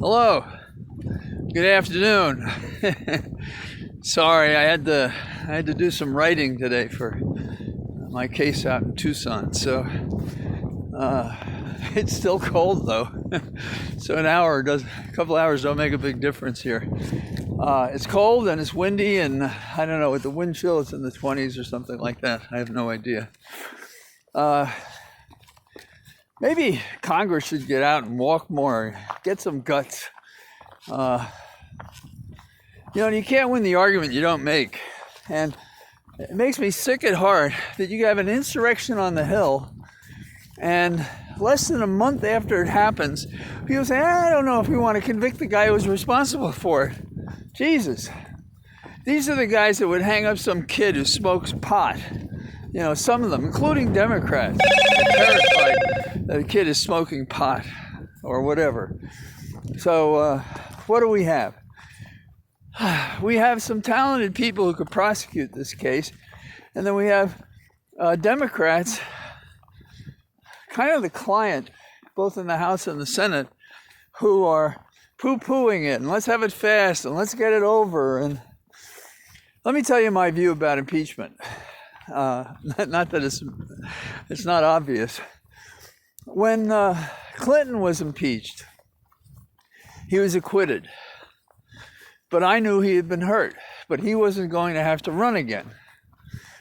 Hello. Good afternoon. Sorry, I had to do some writing today for my case out in Tucson. So it's still cold though. So a couple hours don't make a big difference here. It's cold and it's windy, and I don't know, with the wind chill it's in the 20s or something like that. I have no idea. Maybe Congress should get out and walk more, get some guts. You can't win the argument you don't make. And it makes me sick at heart that you have an insurrection on the Hill, and less than a month after it happens, people say, I don't know if we want to convict the guy who was responsible for it. Jesus. These are the guys that would hang up some kid who smokes pot. Some of them, including Democrats, are terrified that a kid is smoking pot or whatever. So what do we have? We have some talented people who could prosecute this case, and then we have Democrats, kind of the client, both in the House and the Senate, who are poo-pooing it, and let's have it fast, and let's get it over. And let me tell you my view about impeachment. Not that it's not obvious. When Clinton was impeached, he was acquitted. But I knew he had been hurt, but he wasn't going to have to run again.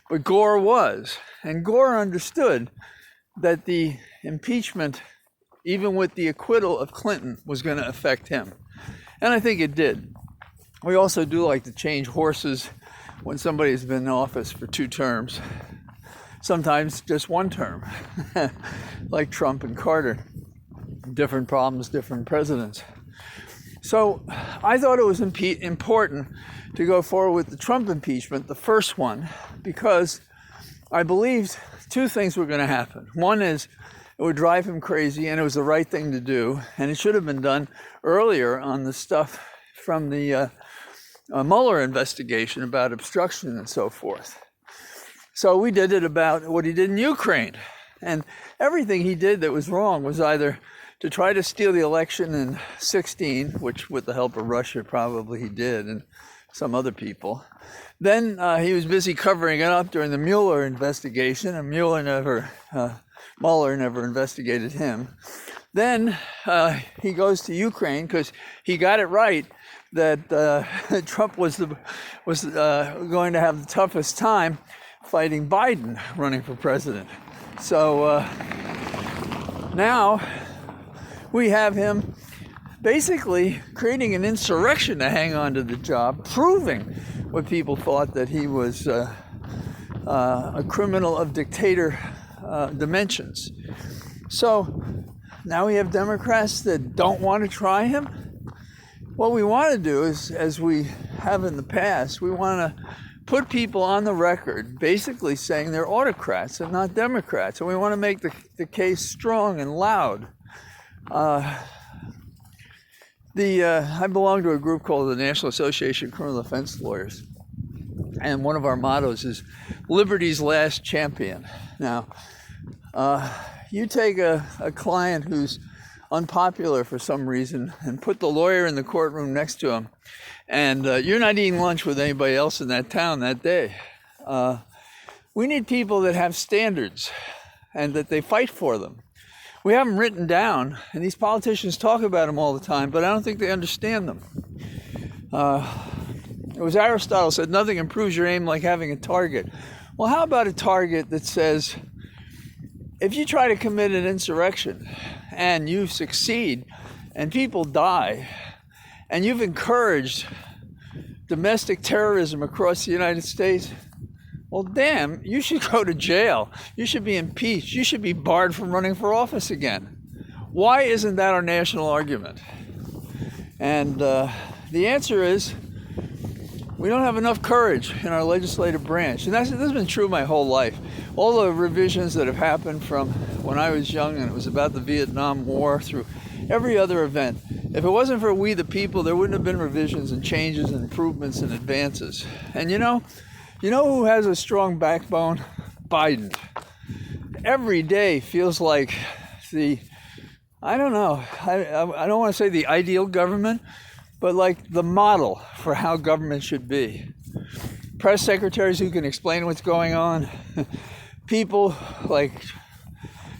But Gore was, and Gore understood that the impeachment, even with the acquittal of Clinton, was going to affect him. And I think it did. We also do like to change horses when somebody's been in office for 2 terms, sometimes just 1 term, like Trump and Carter. Different problems, different presidents. So I thought it was important to go forward with the Trump impeachment, the first one, because I believed 2 things were going to happen. One is it would drive him crazy, and it was the right thing to do, and it should have been done earlier on the stuff from the Mueller investigation about obstruction and so forth. So we did it about what he did in Ukraine, and everything he did that was wrong was either to try to steal the election in 2016, which with the help of Russia probably he did, and some other people. Then he was busy covering it up during the Mueller investigation, and Mueller never investigated him. Then he goes to Ukraine because he got it right that Trump was going to have the toughest time fighting Biden running for president. So now we have him basically creating an insurrection to hang on to the job, proving what people thought, that he was a criminal of dictator dimensions. So now we have Democrats that don't want to try him. What we want to do is, as we have in the past, we want to put people on the record basically saying they're autocrats and not Democrats. And we want to make the case strong and loud. I belong to a group called the National Association of Criminal Defense Lawyers. And one of our mottos is Liberty's Last Champion. Now, you take a client who's unpopular for some reason and put the lawyer in the courtroom next to him, and you're not eating lunch with anybody else in that town that day. We need people that have standards and that they fight for them. We have them written down, and these politicians talk about them all the time, but I don't think they understand them. It was Aristotle said, nothing improves your aim like having a target. Well, how about a target that says, if you try to commit an insurrection and you succeed and people die and you've encouraged domestic terrorism across the United States, well, damn, you should go to jail. You should be impeached. You should be barred from running for office again. Why isn't that our national argument? And the answer is, we don't have enough courage in our legislative branch. And this has been true my whole life. All the revisions that have happened from when I was young and it was about the Vietnam War through every other event. If it wasn't for we the people, there wouldn't have been revisions and changes and improvements and advances. And you know who has a strong backbone? Biden. Every day feels like the I don't know. I don't want to say the ideal government, but like the model for how government should be. Press secretaries who can explain what's going on. People like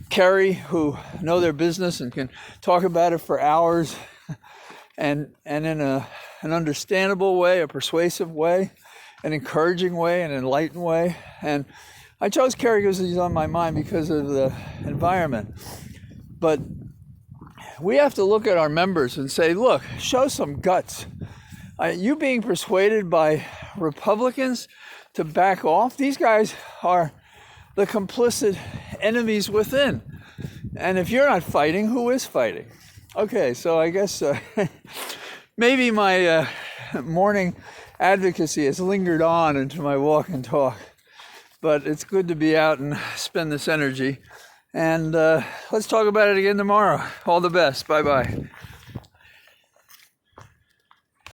Kerry who know their business and can talk about it for hours and in an understandable way, a persuasive way, an encouraging way, an enlightened way. And I chose Kerry because he's on my mind because of the environment. But we have to look at our members and say, look, show some guts. You being persuaded by Republicans to back off, these guys are the complicit enemies within. And if you're not fighting, who is fighting? Okay, so I guess maybe my morning advocacy has lingered on into my walk and talk. But it's good to be out and spend this energy. And let's talk about it again tomorrow. All the best. Bye-bye.